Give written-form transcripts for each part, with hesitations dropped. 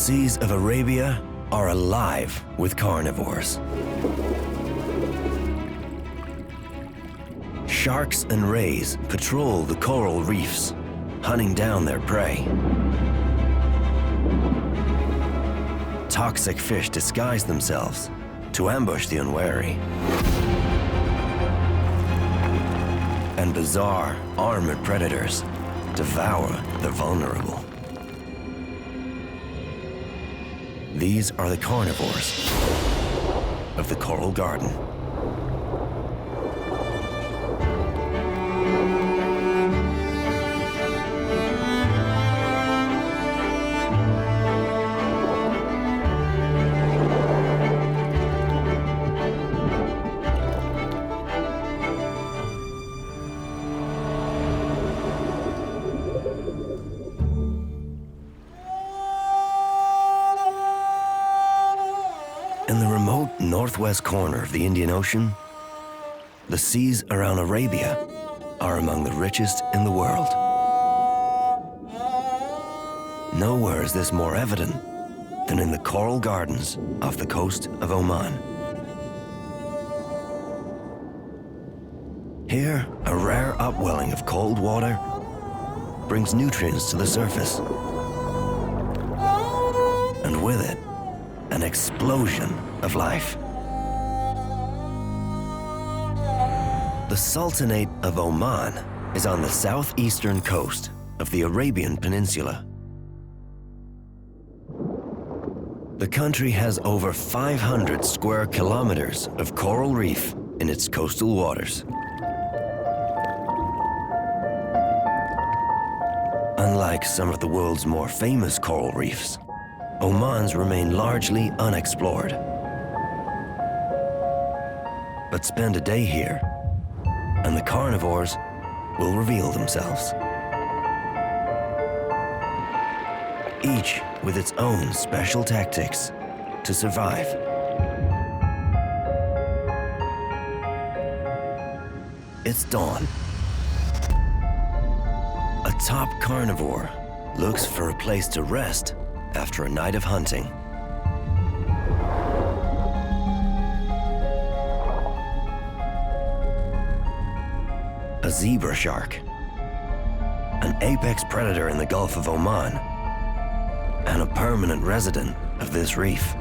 seas of Arabia are alive with carnivores. Sharks and rays patrol the coral reefs, hunting down their prey. Toxic fish disguise themselves to ambush the unwary. And bizarre, armored predators devour the vulnerable. These are the carnivores of the coral garden. In the remote northwest corner of the Indian Ocean, the seas around Arabia are among the richest in the world. Nowhere is this more evident than in the coral gardens off the coast of Oman. Here, a rare upwelling of cold water brings nutrients to the surface, and with it, an explosion of life. The Sultanate of Oman is on the southeastern coast of the Arabian Peninsula. The country has over 500 square kilometers of coral reef in its coastal waters. Unlike some of the world's more famous coral reefs, Oman's remain largely unexplored. But spend a day here, and the carnivores will reveal themselves. Each with its own special tactics to survive. It's dawn. A top carnivore looks for a place to rest after a night of hunting. A zebra shark, an apex predator in the Gulf of Oman, and a permanent resident of this reef.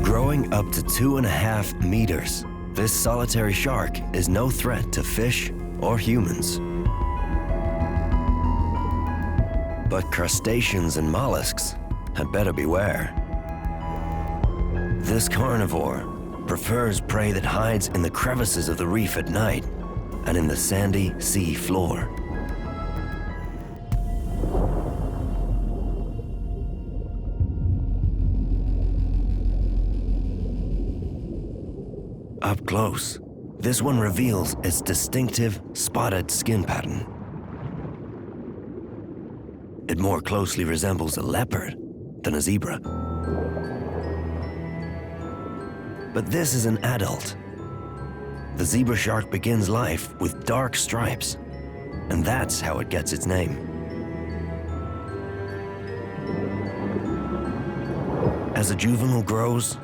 Growing up to 2.5 meters, this solitary shark is no threat to fish or humans. But crustaceans and mollusks had better beware. This carnivore prefers prey that hides in the crevices of the reef at night and in the sandy sea floor. Up close, this one reveals its distinctive spotted skin pattern. It more closely resembles a leopard than a zebra. But this is an adult. The zebra shark begins life with dark stripes, and that's how it gets its name. As a juvenile grows,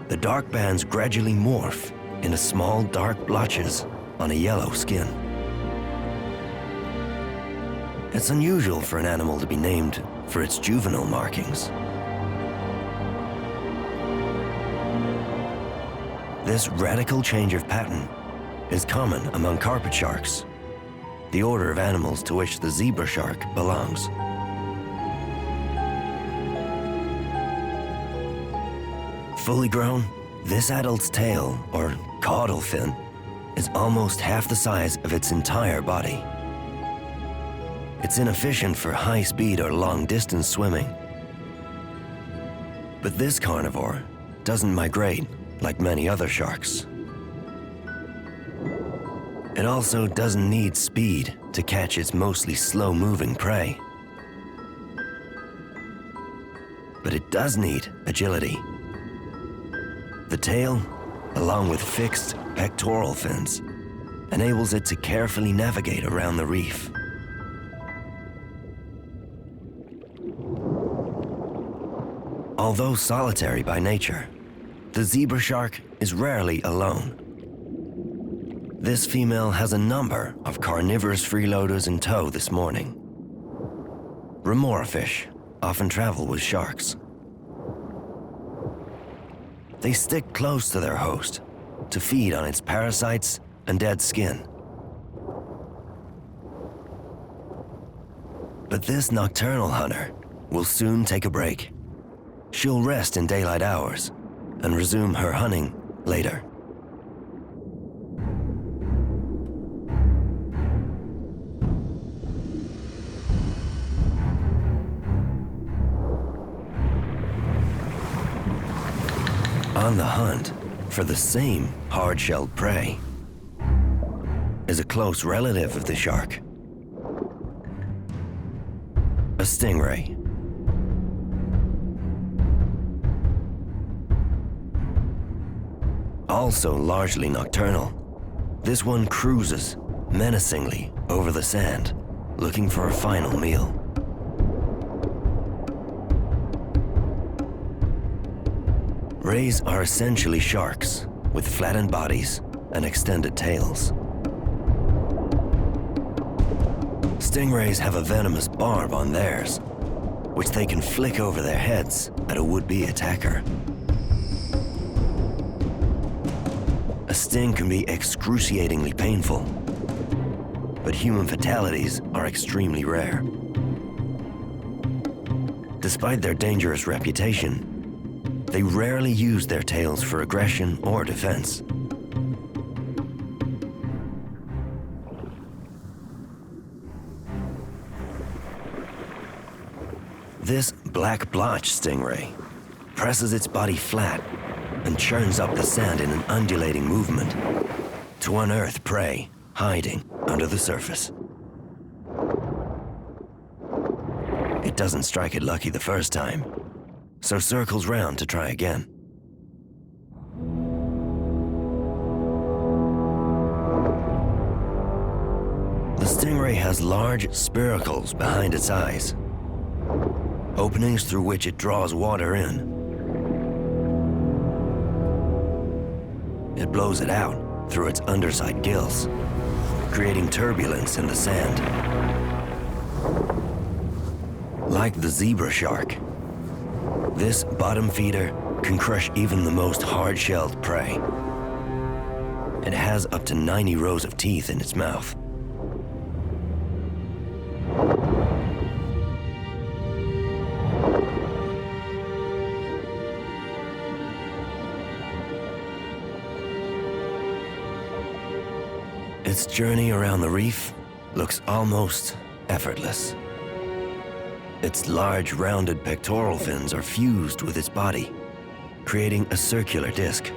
the dark bands gradually morph into small dark blotches on a yellow skin. It's unusual for an animal to be named for its juvenile markings. This radical change of pattern is common among carpet sharks, the order of animals to which the zebra shark belongs. Fully grown, this adult's tail, or caudal fin, is almost half the size of its entire body. It's inefficient for high-speed or long-distance swimming. But this carnivore doesn't migrate like many other sharks. It also doesn't need speed to catch its mostly slow-moving prey. But it does need agility. The tail, along with fixed pectoral fins, enables it to carefully navigate around the reef. Although solitary by nature, the zebra shark is rarely alone. This female has a number of carnivorous freeloaders in tow this morning. Remora fish often travel with sharks. They stick close to their host to feed on its parasites and dead skin. But this nocturnal hunter will soon take a break. She'll rest in daylight hours and resume her hunting later. On the hunt for the same hard-shelled prey is a close relative of the shark, a stingray. Also largely nocturnal, this one cruises menacingly over the sand, looking for a final meal. Rays are essentially sharks with flattened bodies and extended tails. Stingrays have a venomous barb on theirs, which they can flick over their heads at a would-be attacker. A sting can be excruciatingly painful, but human fatalities are extremely rare. Despite their dangerous reputation, they rarely use their tails for aggression or defense. This black blotch stingray presses its body flat and churns up the sand in an undulating movement to unearth prey hiding under the surface. It doesn't strike it lucky the first time, so circles round to try again. The stingray has large spiracles behind its eyes, openings through which it draws water in. It blows it out through its underside gills, creating turbulence in the sand. Like the zebra shark, this bottom feeder can crush even the most hard-shelled prey. It has up to 90 rows of teeth in its mouth. Its journey around the reef looks almost effortless. Its large, rounded pectoral fins are fused with its body, creating a circular disc.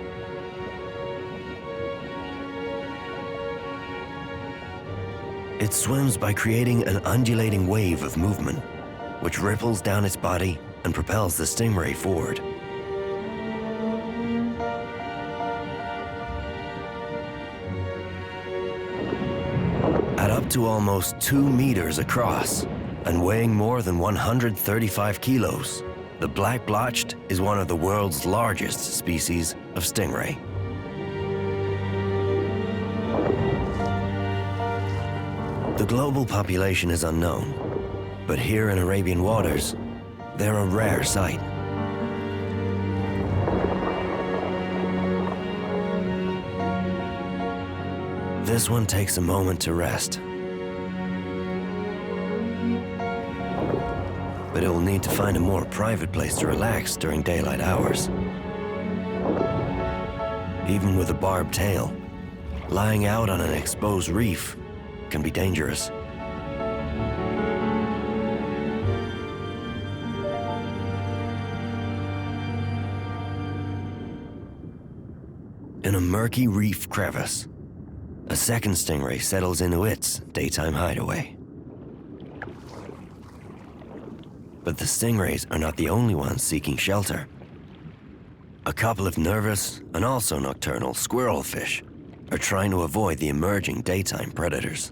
It swims by creating an undulating wave of movement, which ripples down its body and propels the stingray forward. At up to almost 2 meters across, and weighing more than 135 kilos, the black-blotched is one of the world's largest species of stingray. The global population is unknown, but here in Arabian waters, they're a rare sight. This one takes a moment to rest, but it will need to find a more private place to relax during daylight hours. Even with a barbed tail, lying out on an exposed reef can be dangerous. In a murky reef crevice, a second stingray settles into its daytime hideaway. But the stingrays are not the only ones seeking shelter. A couple of nervous and also nocturnal squirrelfish are trying to avoid the emerging daytime predators.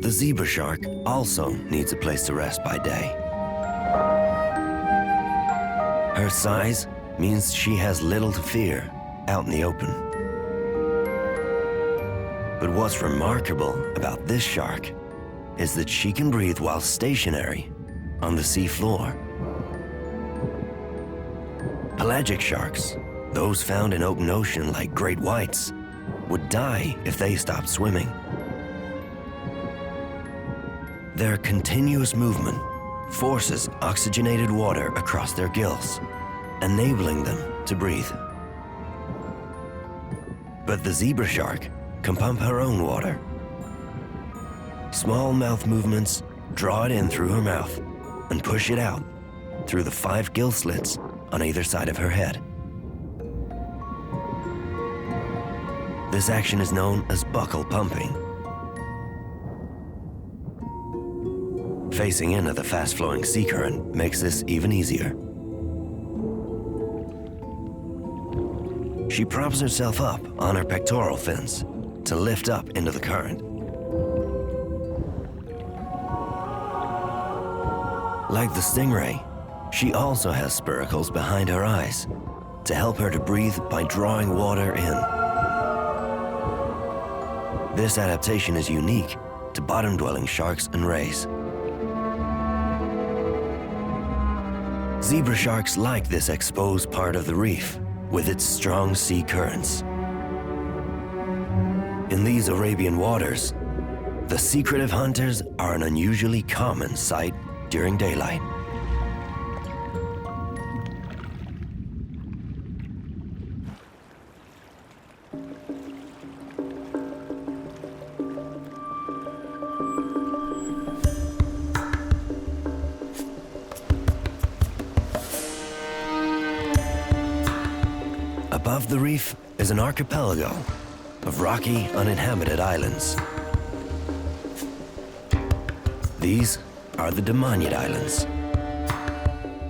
The zebra shark also needs a place to rest by day. Her size means she has little to fear out in the open. But what's remarkable about this shark is that she can breathe while stationary on the sea floor. Pelagic sharks, those found in open ocean like great whites, would die if they stopped swimming. Their continuous movement forces oxygenated water across their gills, enabling them to breathe. But the zebra shark can pump her own water. Small mouth movements draw it in through her mouth and push it out through the 5 gill slits on either side of her head. This action is known as buccal pumping. Facing into the fast-flowing sea current makes this even easier. She props herself up on her pectoral fins to lift up into the current. Like the stingray, she also has spiracles behind her eyes to help her to breathe by drawing water in. This adaptation is unique to bottom-dwelling sharks and rays. Zebra sharks like this exposed part of the reef with its strong sea currents. In these Arabian waters, the secretive hunters are an unusually common sight during daylight. Above the reef is an archipelago of rocky, uninhabited islands. These are the Damanid Islands.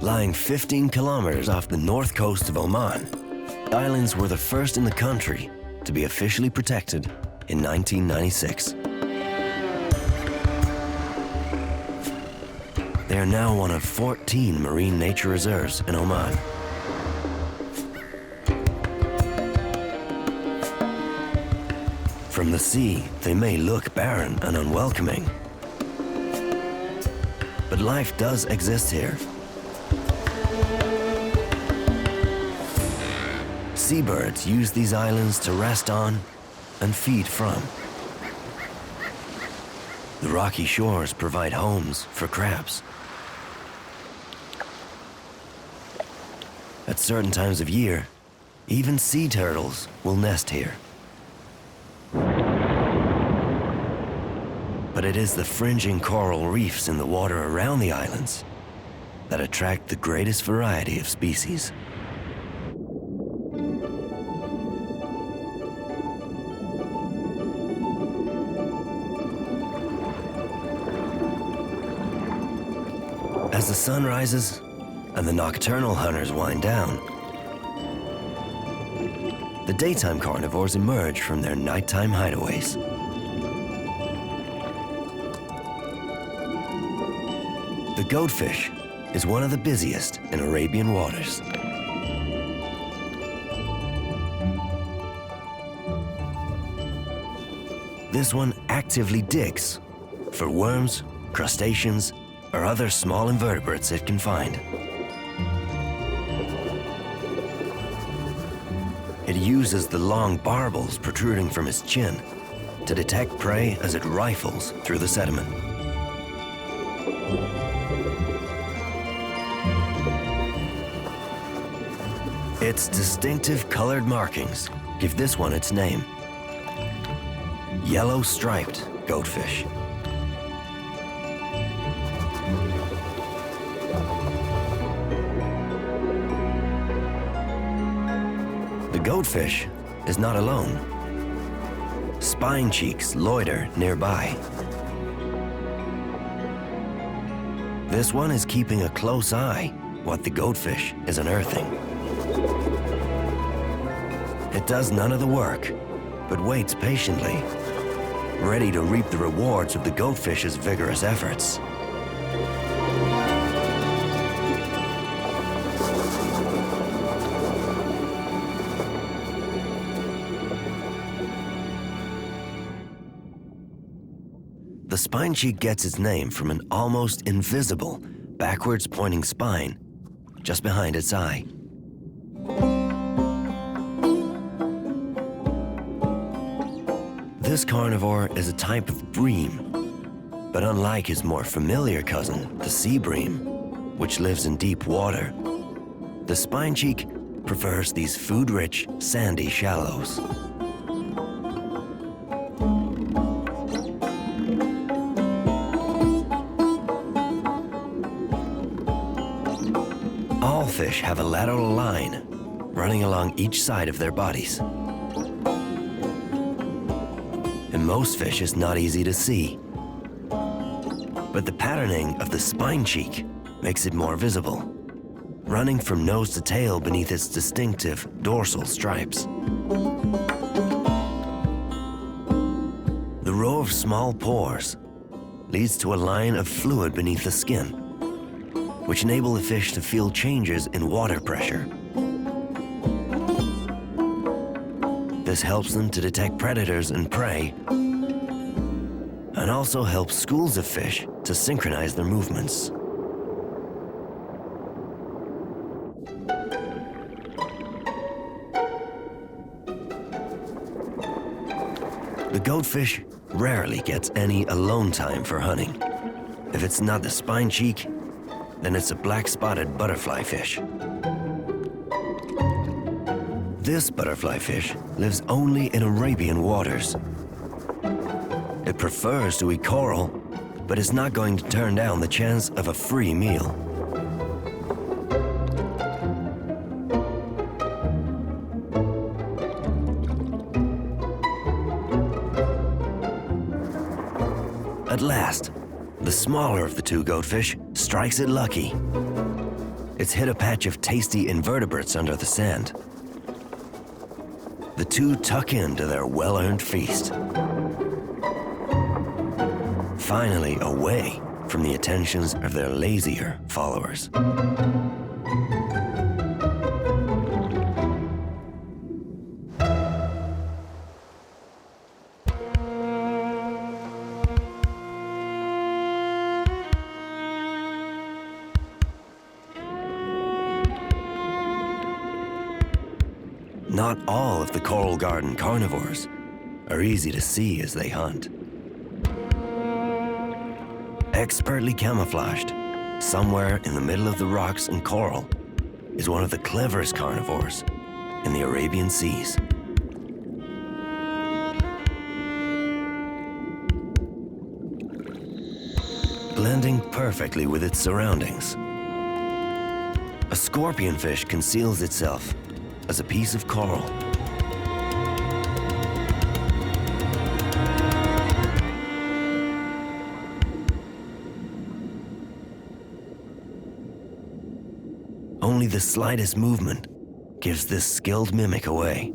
Lying 15 kilometers off the north coast of Oman, the islands were the first in the country to be officially protected in 1996. They are now one of 14 marine nature reserves in Oman. From the sea, they may look barren and unwelcoming, but life does exist here. Seabirds use these islands to rest on and feed from. The rocky shores provide homes for crabs. At certain times of year, even sea turtles will nest here. But it is the fringing coral reefs in the water around the islands that attract the greatest variety of species. As the sun rises and the nocturnal hunters wind down, the daytime carnivores emerge from their nighttime hideaways. The goatfish is one of the busiest in Arabian waters. This one actively digs for worms, crustaceans, or other small invertebrates it can find. It uses the long barbels protruding from its chin to detect prey as it rifles through the sediment. Its distinctive colored markings give this one its name: yellow-striped goatfish. The goatfish is not alone. spinecheeks loiter nearby. This one is keeping a close eye what the goatfish is unearthing. It does none of the work, but waits patiently, ready to reap the rewards of the goatfish's vigorous efforts. The spinecheek gets its name from an almost invisible, backwards pointing spine just behind its eye. This carnivore is a type of bream, but unlike his more familiar cousin, the sea bream, which lives in deep water, the spinecheek prefers these food-rich, sandy shallows. All fish have a lateral line running along each side of their bodies. And most fish is not easy to see. But the patterning of the spinecheek makes it more visible, running from nose to tail beneath its distinctive dorsal stripes. The row of small pores leads to a line of fluid beneath the skin, which enable the fish to feel changes in water pressure. This helps them to detect predators and prey, and also helps schools of fish to synchronize their movements. The goatfish rarely gets any alone time for hunting. If it's not the spinecheek, then it's a black-spotted butterfly fish. This butterfly fish lives only in Arabian waters. It prefers to eat coral, but is not going to turn down the chance of a free meal. At last, the smaller of the two goatfish strikes it lucky. It's hit a patch of tasty invertebrates under the sand. The two tuck into their well-earned feast, finally away from the attentions of their lazier followers. Not all of the coral garden carnivores are easy to see as they hunt. Expertly camouflaged, somewhere in the middle of the rocks and coral, is one of the cleverest carnivores in the Arabian seas. Blending perfectly with its surroundings, a scorpionfish conceals itself as a piece of coral. Only the slightest movement gives this skilled mimic away.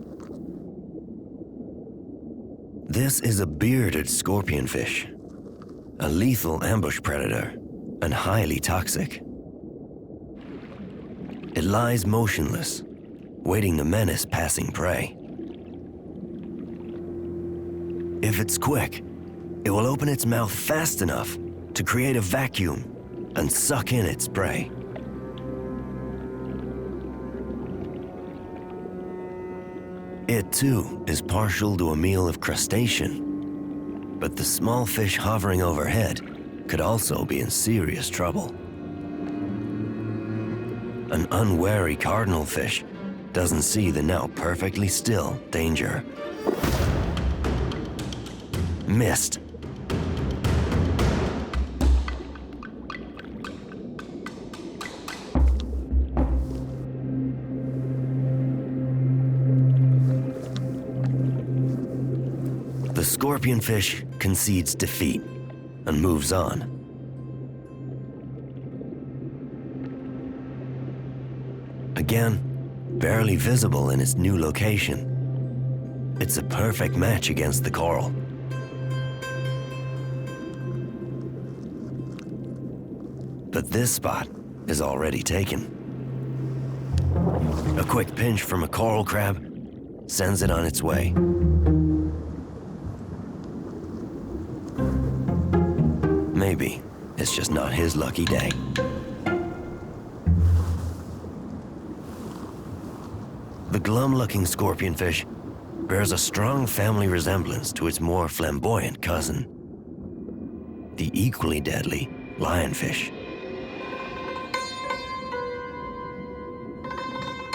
This is a bearded scorpionfish, a lethal ambush predator and highly toxic. It lies motionless, waiting to menace passing prey. If it's quick, it will open its mouth fast enough to create a vacuum and suck in its prey. It too is partial to a meal of crustacean, but the small fish hovering overhead could also be in serious trouble. An unwary cardinal fish doesn't see the now perfectly still danger. Missed. The scorpionfish concedes defeat and moves on. Again, barely visible in its new location, it's a perfect match against the coral. But this spot is already taken. A quick pinch from a coral crab sends it on its way. Maybe it's just not his lucky day. The glum-looking scorpionfish bears a strong family resemblance to its more flamboyant cousin, the equally deadly lionfish.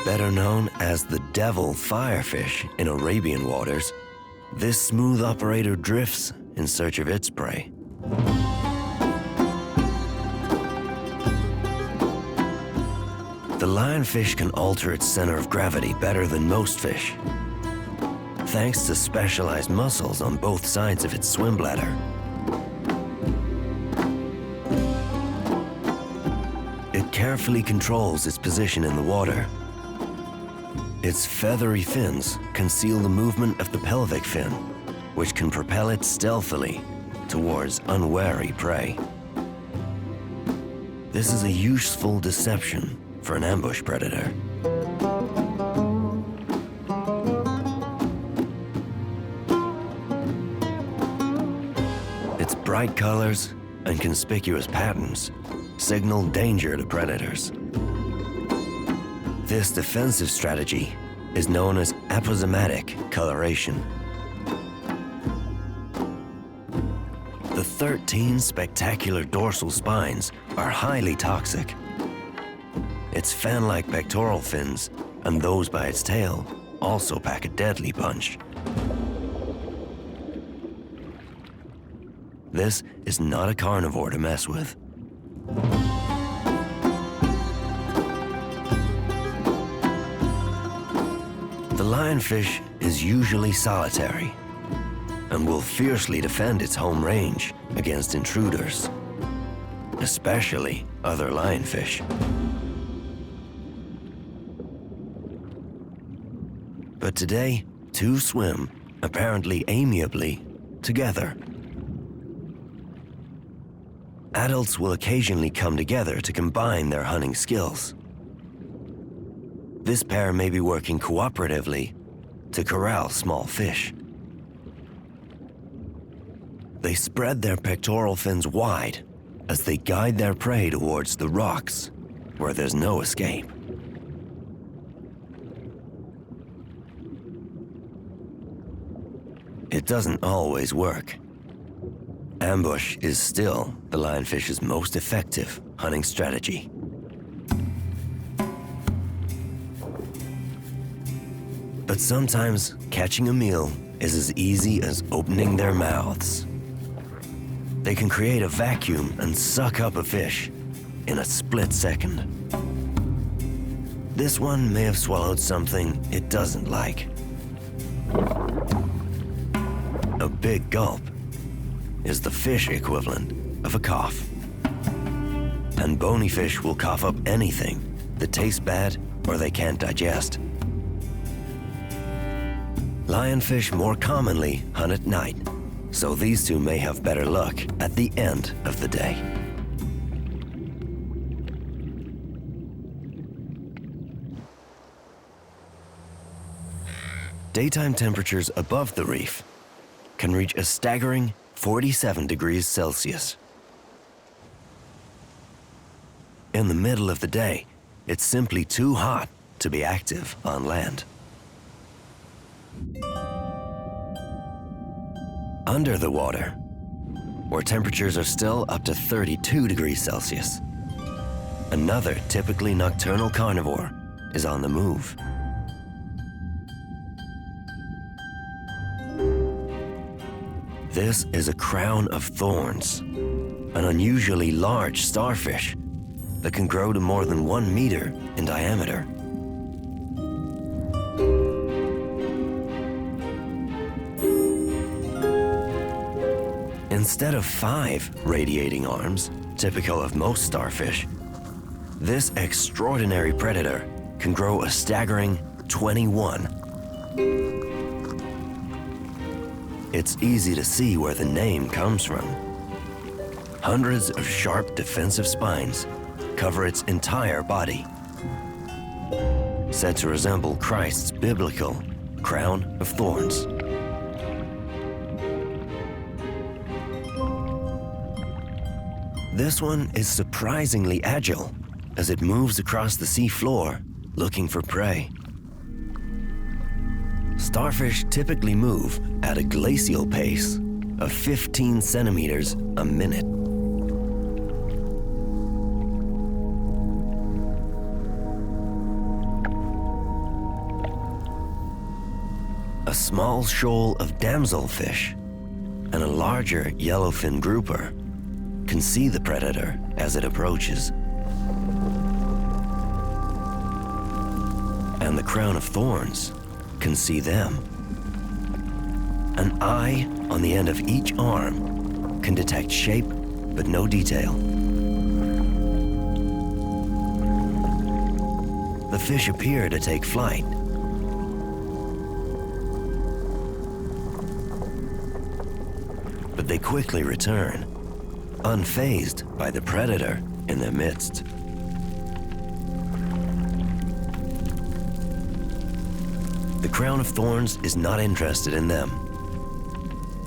Better known as the devil firefish in Arabian waters, this smooth operator drifts in search of its prey. The lionfish can alter its center of gravity better than most fish, thanks to specialized muscles on both sides of its swim bladder. It carefully controls its position in the water. Its feathery fins conceal the movement of the pelvic fin, which can propel it stealthily towards unwary prey. This is a useful deception for an ambush predator. Its bright colors and conspicuous patterns signal danger to predators. This defensive strategy is known as aposematic coloration. The 13 spectacular dorsal spines are highly toxic. Its fan-like pectoral fins and those by its tail also pack a deadly punch. This is not a carnivore to mess with. The lionfish is usually solitary and will fiercely defend its home range against intruders, especially other lionfish. But today, two swim, apparently amiably, together. Adults will occasionally come together to combine their hunting skills. This pair may be working cooperatively to corral small fish. They spread their pectoral fins wide as they guide their prey towards the rocks where there's no escape. It doesn't always work. Ambush is still the lionfish's most effective hunting strategy. But sometimes catching a meal is as easy as opening their mouths. They can create a vacuum and suck up a fish in a split second. This one may have swallowed something it doesn't like. A big gulp is the fish equivalent of a cough. And bony fish will cough up anything that tastes bad or they can't digest. Lionfish more commonly hunt at night, so these two may have better luck at the end of the day. Daytime temperatures above the reef can reach a staggering 47 degrees Celsius. In the middle of the day, it's simply too hot to be active on land. Under the water, where temperatures are still up to 32 degrees Celsius, another typically nocturnal carnivore is on the move. This is a crown of thorns, an unusually large starfish that can grow to more than 1 meter in diameter. Instead of 5 radiating arms, typical of most starfish, this extraordinary predator can grow a staggering 21. It's easy to see where the name comes from. Hundreds of sharp defensive spines cover its entire body, said to resemble Christ's biblical crown of thorns. This one is surprisingly agile as it moves across the sea floor looking for prey. Starfish typically move at a glacial pace of 15 centimeters a minute. A small shoal of damselfish and a larger yellowfin grouper can see the predator as it approaches. And the crown of thorns can see them. An eye on the end of each arm can detect shape but no detail. The fish appear to take flight. But they quickly return, unfazed by the predator in their midst. The crown of thorns is not interested in them.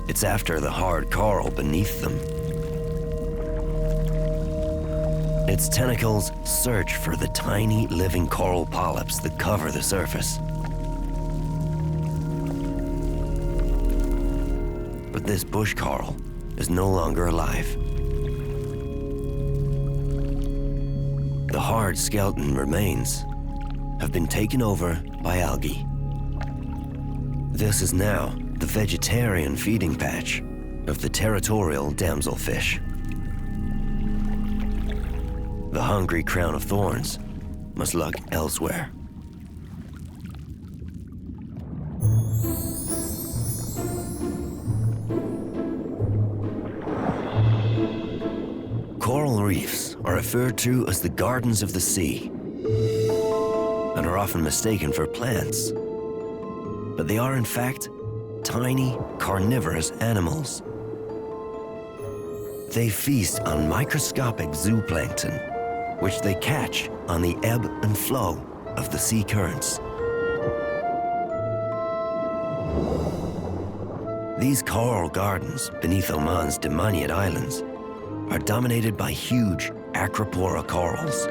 It's after the hard coral beneath them. Its tentacles search for the tiny living coral polyps that cover the surface. But this bush coral is no longer alive. The hard skeleton remains have been taken over by algae. This is now the vegetarian feeding patch of the territorial damselfish. The hungry crown of thorns must look elsewhere. Coral reefs are referred to as the gardens of the sea and are often mistaken for plants. But they are in fact tiny carnivorous animals. They feast on microscopic zooplankton, which they catch on the ebb and flow of the sea currents. These coral gardens beneath Oman's Damaniyat Islands are dominated by huge acropora corals.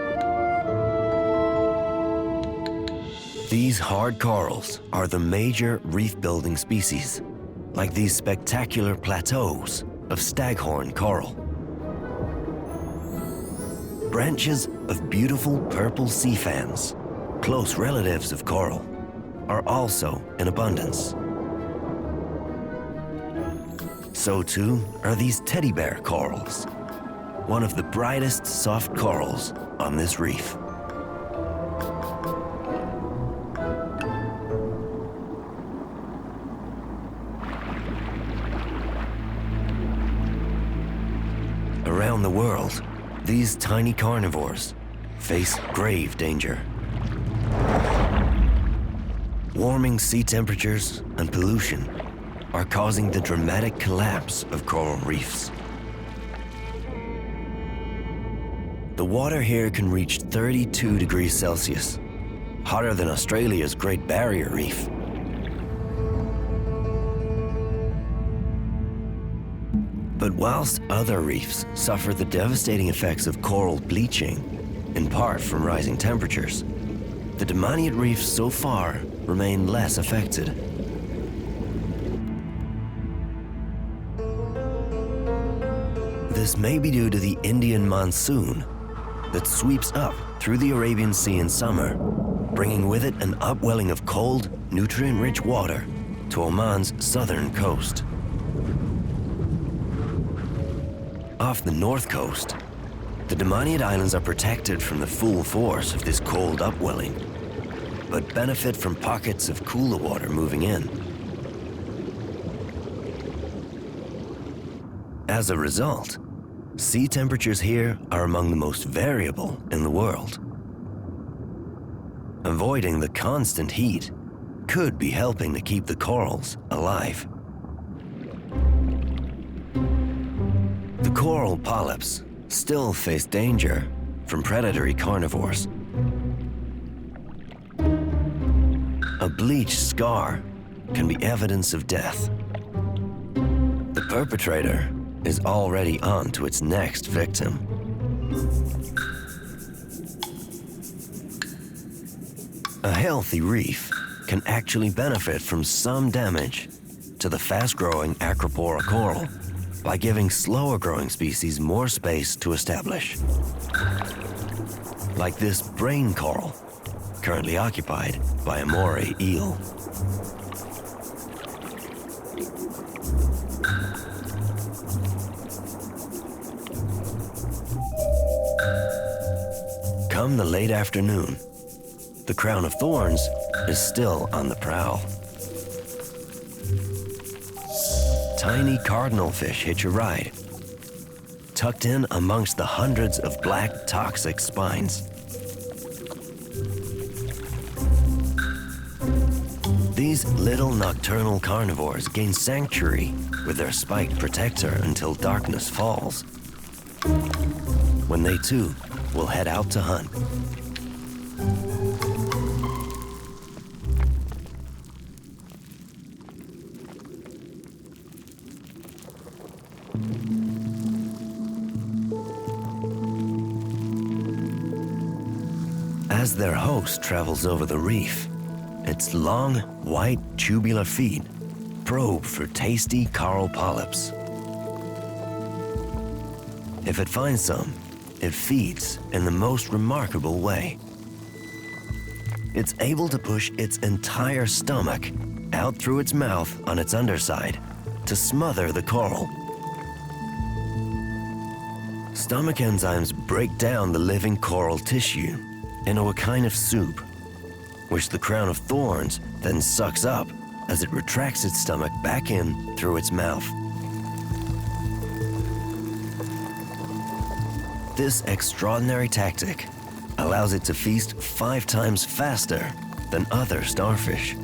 These hard corals are the major reef-building species, like these spectacular plateaus of staghorn coral. Branches of beautiful purple sea fans, close relatives of coral, are also in abundance. So too are these teddy bear corals, one of the brightest soft corals on this reef. Around the world, these tiny carnivores face grave danger. Warming sea temperatures and pollution are causing the dramatic collapse of coral reefs. The water here can reach 32 degrees Celsius, hotter than Australia's Great Barrier Reef. But whilst other reefs suffer the devastating effects of coral bleaching, in part from rising temperatures, the Damaniyat reefs so far remain less affected. This may be due to the Indian monsoon that sweeps up through the Arabian Sea in summer, bringing with it an upwelling of cold, nutrient-rich water to Oman's southern coast. Off the north coast, the Damaniyat Islands are protected from the full force of this cold upwelling, but benefit from pockets of cooler water moving in. As a result, sea temperatures here are among the most variable in the world. Avoiding the constant heat could be helping to keep the corals alive. The coral polyps still face danger from predatory carnivores. A bleached scar can be evidence of death. The perpetrator is already on to its next victim. A healthy reef can actually benefit from some damage to the fast-growing acropora coral by giving slower-growing species more space to establish. Like this brain coral, currently occupied by a moray eel. Come the late afternoon, the crown of thorns is still on the prowl. Tiny cardinal fish hitch a ride, tucked in amongst the hundreds of black toxic spines. These little nocturnal carnivores gain sanctuary with their spiked protector until darkness falls, when they too will head out to hunt. As their host travels over the reef, its long, white, tubular feet probe for tasty coral polyps. If it finds some, it feeds in the most remarkable way. It's able to push its entire stomach out through its mouth on its underside to smother the coral. Stomach enzymes break down the living coral tissue into a kind of soup, which the crown of thorns then sucks up as it retracts its stomach back in through its mouth. This extraordinary tactic allows it to feast 5 times faster than other starfish.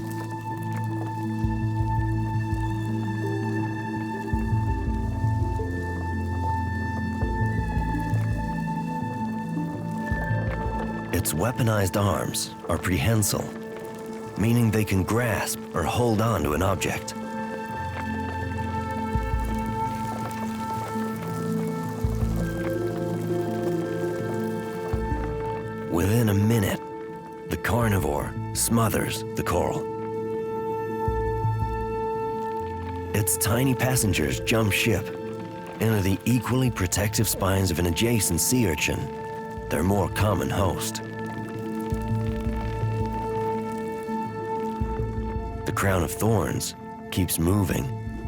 Its weaponized arms are prehensile, meaning they can grasp or hold on to an object. Within a minute, the carnivore smothers the coral. Its tiny passengers jump ship into the equally protective spines of an adjacent sea urchin, their more common host. The crown of thorns keeps moving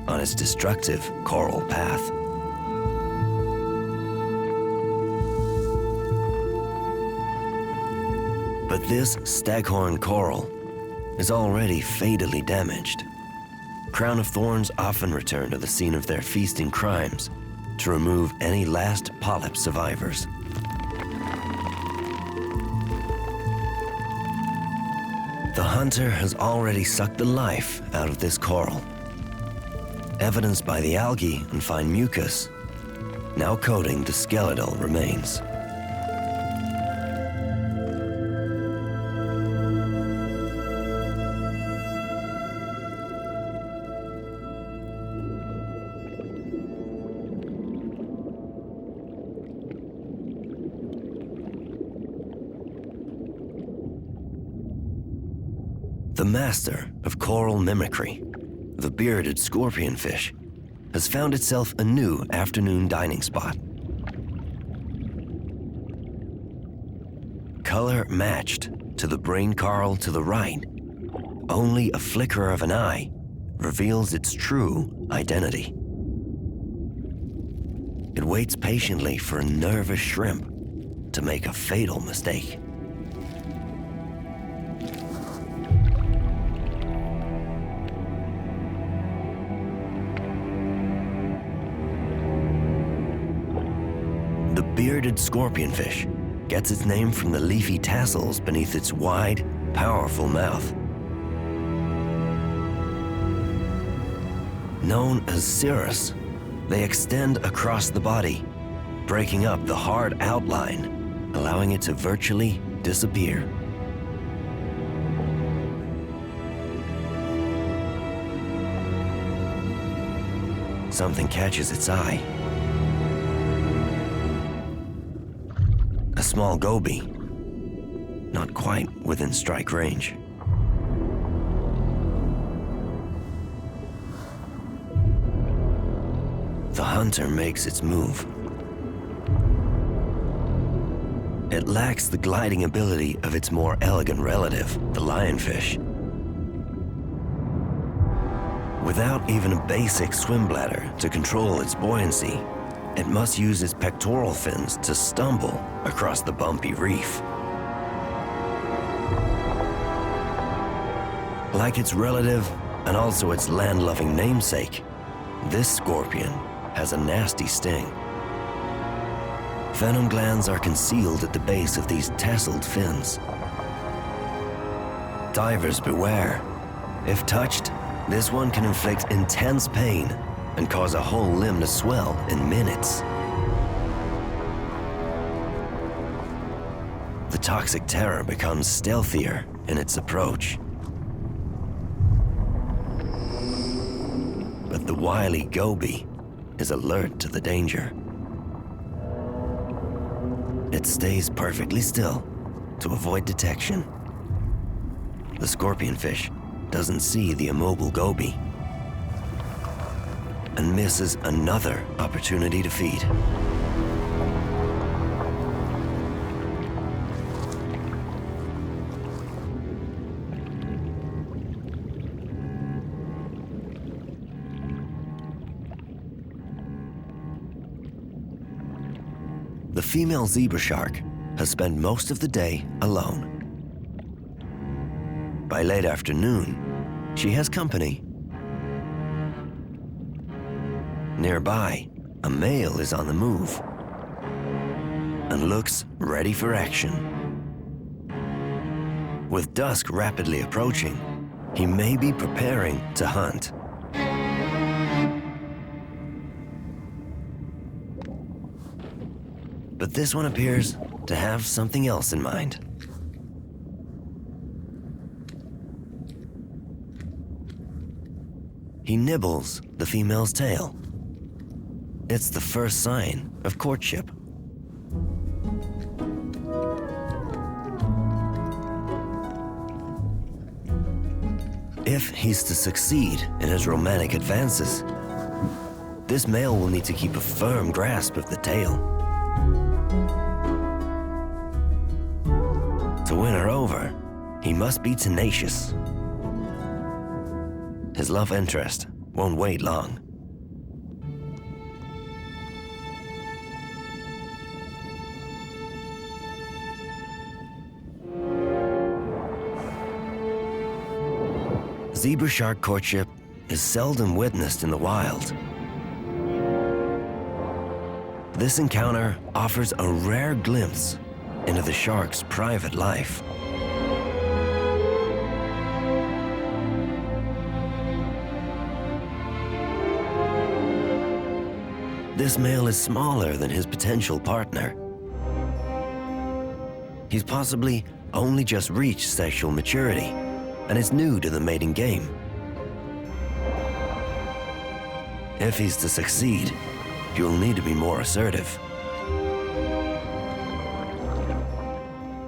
on its destructive coral path. But this staghorn coral is already fatally damaged. Crown of thorns often return to the scene of their feasting crimes to remove any last polyp survivors. The hunter has already sucked the life out of this coral, evidenced by the algae and fine mucus now coating the skeletal remains. The master of coral mimicry, the bearded scorpionfish, has found itself a new afternoon dining spot. Color matched to the brain coral to the right, only a flicker of an eye reveals its true identity. It waits patiently for a nervous shrimp to make a fatal mistake. bearded scorpionfish gets its name from the leafy tassels beneath its wide, powerful mouth. Known as cirrus, they extend across the body, breaking up the hard outline, allowing it to virtually disappear. Something catches its eye. A small goby, not quite within strike range. The hunter makes its move. It lacks the gliding ability of its more elegant relative, the lionfish. Without even a basic swim bladder to control its buoyancy, it must use its pectoral fins to stumble across the bumpy reef. Like its relative and also its land-loving namesake, this scorpion has a nasty sting. Venom glands are concealed at the base of these tasseled fins. Divers beware. If touched, this one can inflict intense pain and cause a whole limb to swell in minutes. The toxic terror becomes stealthier in its approach. But the wily goby is alert to the danger. It stays perfectly still to avoid detection. The scorpionfish doesn't see the immobile goby and misses another opportunity to feed. The female zebra shark has spent most of the day alone. By late afternoon, she has company. Nearby, a male is on the move and looks ready for action. With dusk rapidly approaching, he may be preparing to hunt. But this one appears to have something else in mind. He nibbles the female's tail. It's the first sign of courtship. If he's to succeed in his romantic advances, this male will need to keep a firm grasp of the tail. To win her over, he must be tenacious. His love interest won't wait long. Zebra shark courtship is seldom witnessed in the wild. This encounter offers a rare glimpse into the shark's private life. This male is smaller than his potential partner. He's possibly only just reached sexual maturity and is new to the mating game. If he's to succeed, you'll need to be more assertive.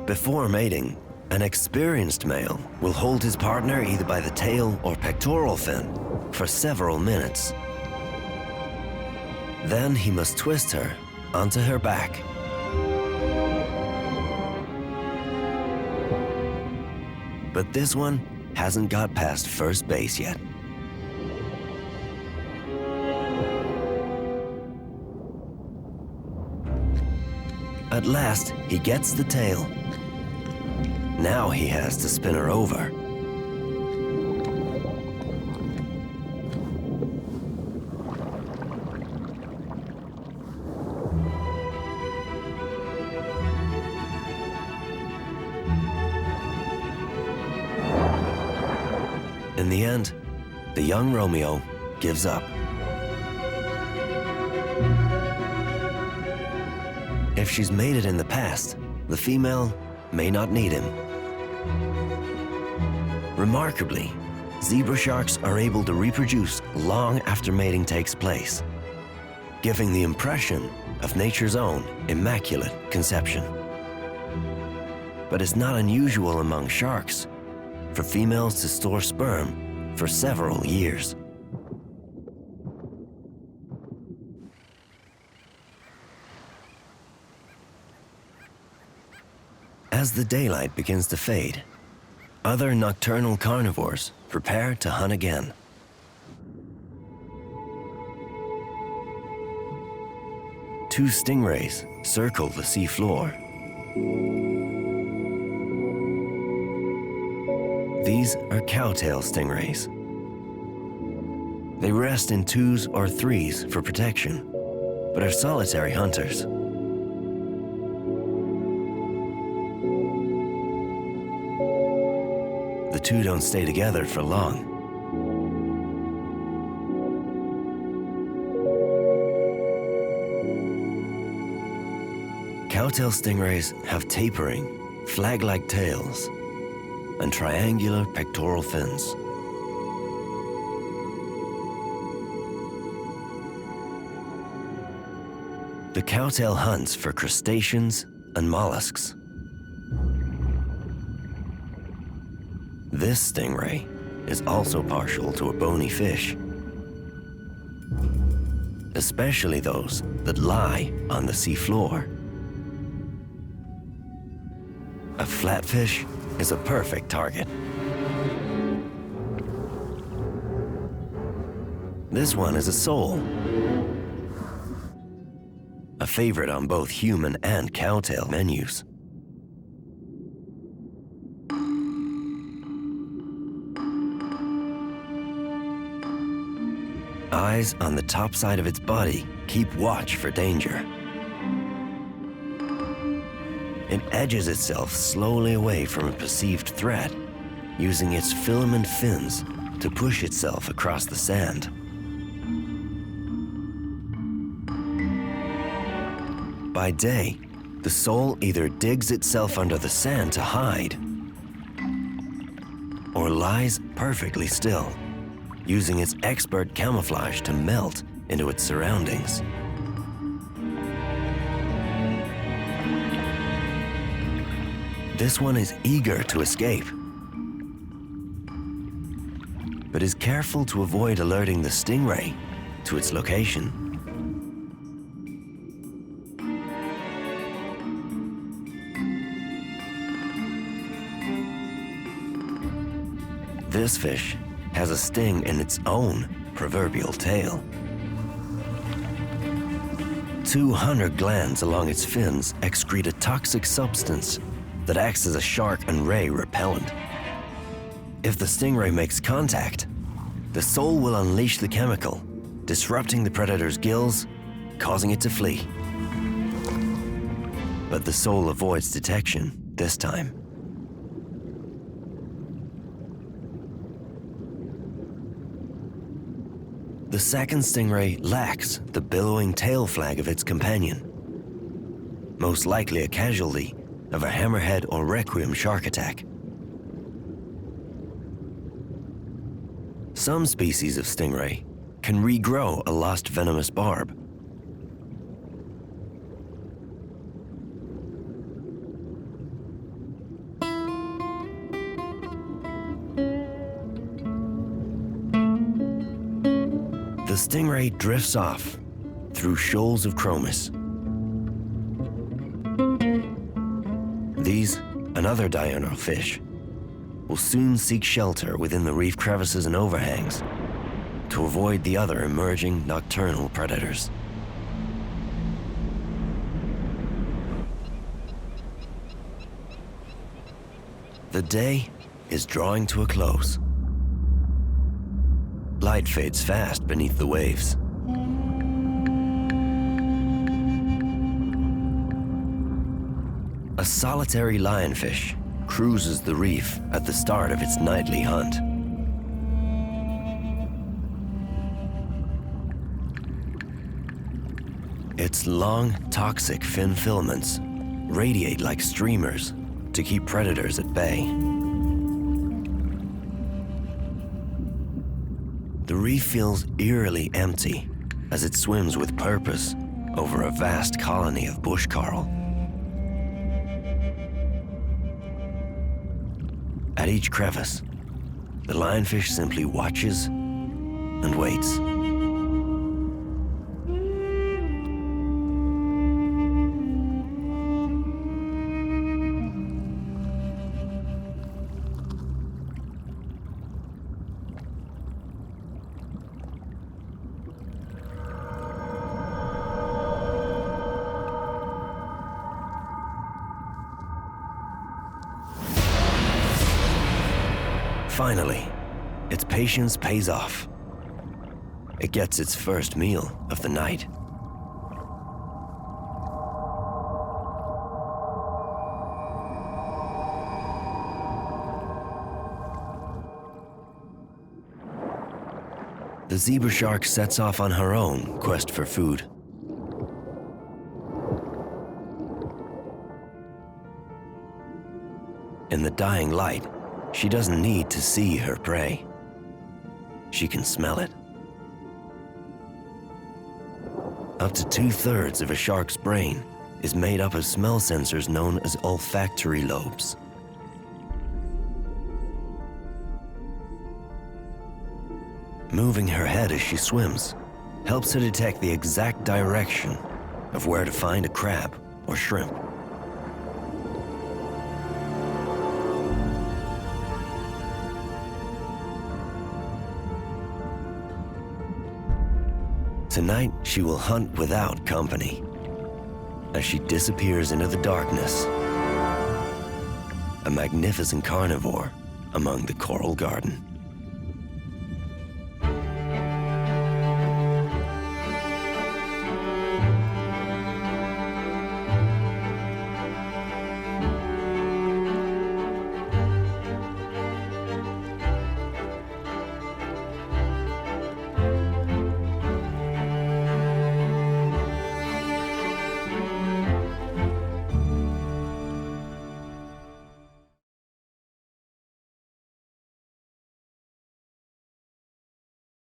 Before mating, an experienced male will hold his partner either by the tail or pectoral fin for several minutes. Then he must twist her onto her back. But this one hasn't got past first base yet. At last, he gets the tail. Now he has to spin her over. In the end, the young Romeo gives up. If she's made it in the past, the female may not need him. Remarkably, zebra sharks are able to reproduce long after mating takes place, giving the impression of nature's own immaculate conception. But it's not unusual among sharks for females to store sperm for several years. As the daylight begins to fade, other nocturnal carnivores prepare to hunt again. Two stingrays circle the sea floor. These are cowtail stingrays. They rest in twos or threes for protection, but are solitary hunters. The two don't stay together for long. Cowtail stingrays have tapering, flag-like tails and triangular pectoral fins. The cowtail hunts for crustaceans and mollusks. This stingray is also partial to a bony fish, especially those that lie on the sea floor. A flatfish is a perfect target. This one is a sole, a favorite on both human and cowtail menus. Eyes on the top side of its body keep watch for danger. It edges itself slowly away from a perceived threat, using its filament fins to push itself across the sand. By day, the sole either digs itself under the sand to hide, or lies perfectly still, using its expert camouflage to melt into its surroundings. This one is eager to escape, but is careful to avoid alerting the stingray to its location. This fish has a sting in its own proverbial tail. 200 glands along its fins excrete a toxic substance that acts as a shark and ray repellent. If the stingray makes contact, the sole will unleash the chemical, disrupting the predator's gills, causing it to flee. But the sole avoids detection this time. The second stingray lacks the billowing tail flag of its companion, most likely a casualty of a hammerhead or requiem shark attack. Some species of stingray can regrow a lost venomous barb. The stingray drifts off through shoals of chromis. These and other diurnal fish will soon seek shelter within the reef crevices and overhangs to avoid the other emerging nocturnal predators. The day is drawing to a close. Light fades fast beneath the waves. A solitary lionfish cruises the reef at the start of its nightly hunt. Its long, toxic fin filaments radiate like streamers to keep predators at bay. The reef feels eerily empty as it swims with purpose over a vast colony of bush coral. At each crevice, the lionfish simply watches and waits. Finally, its patience pays off. It gets its first meal of the night. The zebra shark sets off on her own quest for food. In the dying light, she doesn't need to see her prey. She can smell it. Up to 2/3 of a shark's brain is made up of smell sensors known as olfactory lobes. Moving her head as she swims helps her detect the exact direction of where to find a crab or shrimp. Tonight, she will hunt without company as she disappears into the darkness, a magnificent carnivore among the coral garden.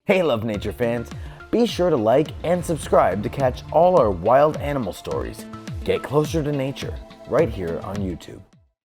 Hey Love Nature fans, be sure to like and subscribe to catch all our wild animal stories. Get closer to nature right here on YouTube.